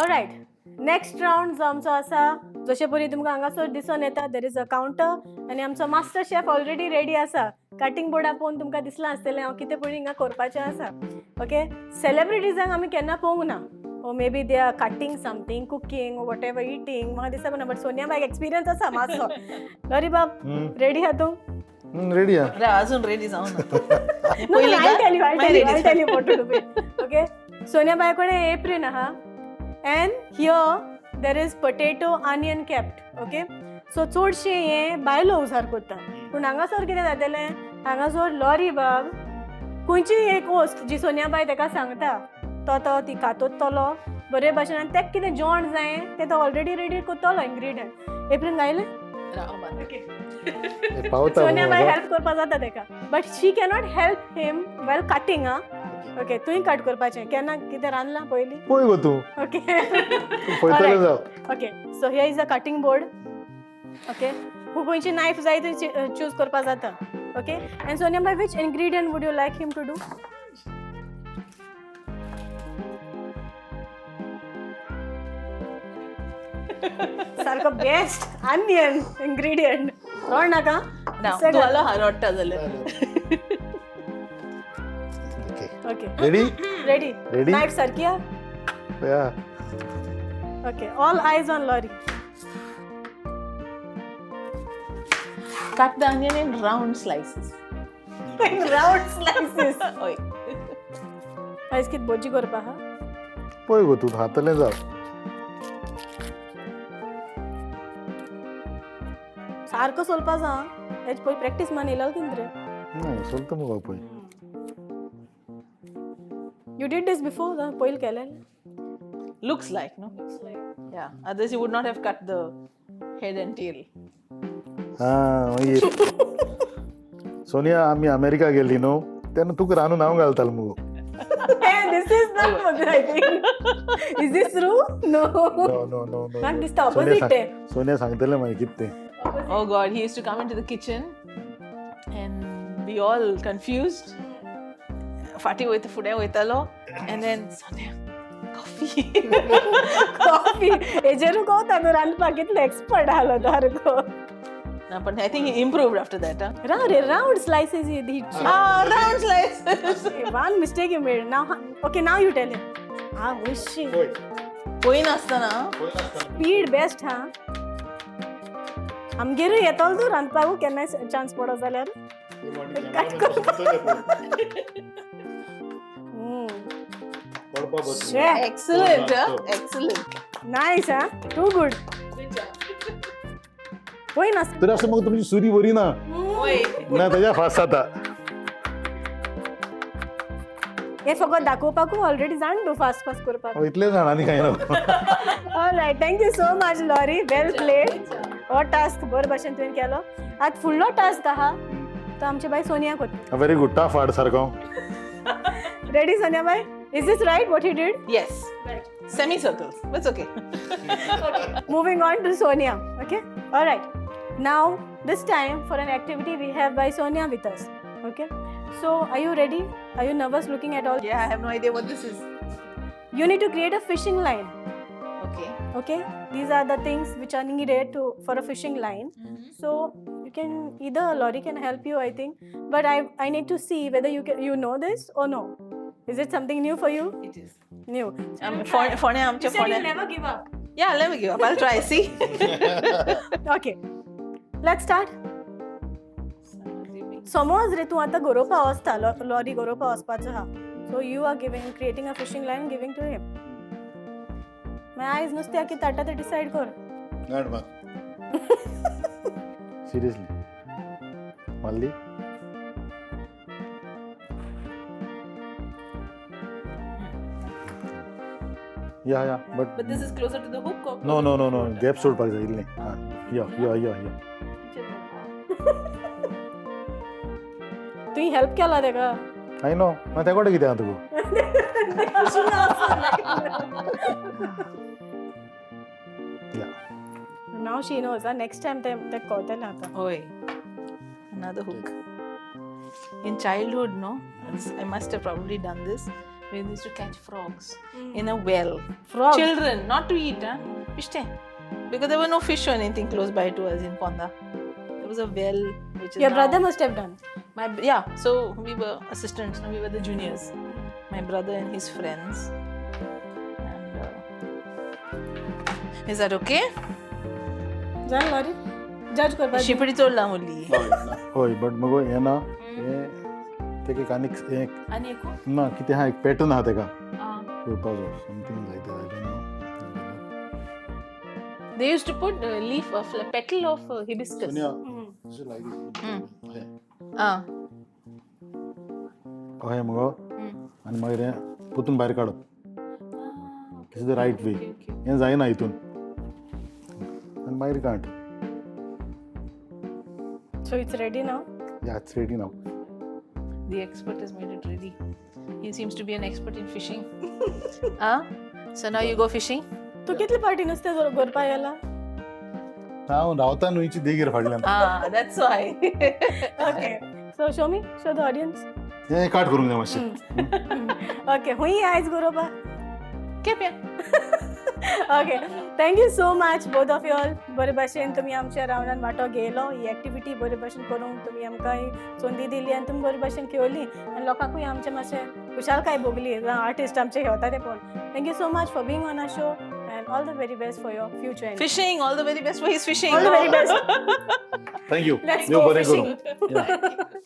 All right next round जो आमचो आसा जशे परी तुमकां हांगासर दिसून येता देर इज अ कावंटर आनी आमचो मास्टर शेफ ऑलरेडी रेडी आसा कटींग बोर्डा पळोवन तुमकां दिसलां आसतलें हांव कितें पळय हिंगा करपाचें आसा ओके सेलिब्रिटीजांक आमी केन्ना पळोवंक ना oh may be they are cutting something cooking whatever eating म्हाका दिसता ना बट सोनिया बायक एक्सपिरियन्स आसा मातसो लॉरी बाब रेडी आहा तूं रेडी अजून रेडी जाऊ No, I'll tell you what to do. Okay. Sonia Bai kode apron aha. And here there is potato onion kept. Okay. So चोडशे हे बायलो उजार करता पूण हांगासर कितें जातलें हांगासर लॉरी बाब खंयची एक वस्त जी सोनिया बाय ताका सांगता तो ती कातोतलो बरे भाशेन आनी तेका कितें जेवण जाय तें तो ऑलरेडी रेडी करतलो इन्ग्रिडियंट एप्रीन गायलें सोनिया बाय हेल्प करपा जाता तेका but she cannot help him well cutting आ ओके तुवें कट करपाचें केन्ना कितें रांदलां पयलीं पळय गो तूं ओके पळयतलें जाव okay so here is a cutting board okay खंयची नायफ जाय ती चूज करपा जाता ओके एंड सोनिया बाय which ingredient would you like him to do सारको बेस्ट ऑनियन इन्ग्रिडियंट रोड नाका तुला हरवटा जाल्यार okay ready ready Ready? Knife सारकी आ या okay all eyes on Laurie cut the onion in round slices. Round slices Oi. आयज कित भजी करपा हा पळय गो तूं हातलें जाव सारको सोलपा जा हेज पळय प्रॅक्टीस मान येयलो कितें रे चलता मुगो पळय यू डीड दिस बिफोर पयलीं केलें Looks like, no? Yeah. Otherwise, you would not have cut the head and tail. मागीर सोनिया आमी अमेरिका गेल्ली न्हू तेन्ना तुका रांदून हांव घालतालो मुगो this is not I think is this true no no no no म्हाका दिसता ऑपोजीट ते सोनिया सांगतलें मागीर कितें तें Oh God, he used to come into the kitchen and be all confused. Fati with the food waitalo, and then Sonia, coffee. Coffee हेजेरू कोवता न्हू रांदपाक कितलो एक्सपर्ट आलो सारको No, but I think he improved after that, huh? Round slices he Round slices. one mistake you made now okay now you tell him wish Point asthana. Speed best हा आमगेरूय येतलो तूं रांदपाक केन्नाय चान्स पडो जाल्यार Excellent, huh? Excellent. Nice हा to good पळय ना तरी असं मग तुमची सुरी बरी ना Oi. ना तेज्या फास्ट जाता हे फकत दाखोवपाकू ऑलरेडी जाण तूं फास्ट फास्ट करपाक इतलें जाण आनी कांय ना alright thank you so much Laurie well played हो टास्क बरे भशेन तुवें केलो आतां फुडलो टास्क आहा तो आमची बाय सोनिया करता व्हेरी गुड टफ हार्ड सारको रेडी सोनिया बाय is this right what you did Yes. Semicircles. That's okay. Moving on to Sonia. Okay. All right. Now this time for an activity we have by Sonia with us. Okay. So are you ready? Are you nervous looking at all? Yeah, I have no idea what this is. You need to create a fishing line. Okay. Okay. These are the things which are needed for a fishing line. So you can either Lori can help you I think, but I need to see whether you know this or no. Is it something new for you? It is. New. Phone, You said you'll never give up. Yeah, let me give up. I'll try. See. Okay. Let's start. समज रे तूं आतां गरोवपा वचता lorry गरोवपा वचपाचो आहा so you are creating a fishing line giving to him मागीर आयज नुस्त्या कितें हाडटा तें डिसायड कर सिरियसली मारली या but But this is closer to the hook. Or no no no no gap सोडपाक जाय इल्लें यो तुवें हेल्प केला तेका आय नो मागीर तें कोडे कितें आहा तुका या now she knows next time ते कळटलें आतां Oi. Another hook. In childhood, no, I must have probably done this. we used to catch frogs in a well. Frogs? Children, not to eat, huh? Fish tank. Because there were no fish or anything close by to us in Ponda. There was a well which is Your now- brother must have done. So we were assistants, no, we were the juniors. My brother and his friends. And is that okay? जाण lorry जज करपा शिपडी चोडला मुली. होय but मगो हे ना हे तेका एक आनीक एक आणि एकू? ना कितें आहा एक पॅटर्न आहा तेका Ah. करपाचो something like that I don't know. They used to put leaf of petal of hibiscus. Sonia अशें लायक Ah. हय मगो आनी मागीर हें पोतून भायर काडप. Okay. Is the right way. Okay, okay. हें जायना हितून आनी मागीर कांट. So it's ready now. Yeah it's ready now. The expert has made it ready. He seems to be an expert in fishing. So now you go fishing? तू कितले party नुस्तें गरपा गेला? हांव रावता न्हू हिची देगेर फाटल्यान. That's why. Okay so show me show the audience. हें काट करूंक जाय मातशें. ओके हुंय आयज गरोवपा. Keep it. Okay thank you so much both of you all. बरे भाशेन तुमी आमच्या रावंडान वांटो घेयलो. ही एक्टिविटी बरे भाशेन करूंक तुमी आमकां संदी दिली आनी तुमी बरे भाशेन खेळली आनी लोकांकूय आमचें मातशें खुशालकाय भोगली आर्टिस्ट आमचे घेवता ते पळोवन. Thank you so much for being on our show and all the very best for your future. Fishing, all the very best for his fishing. All the very best. Thank you. Let's देव गो बरें करूं. Fishing.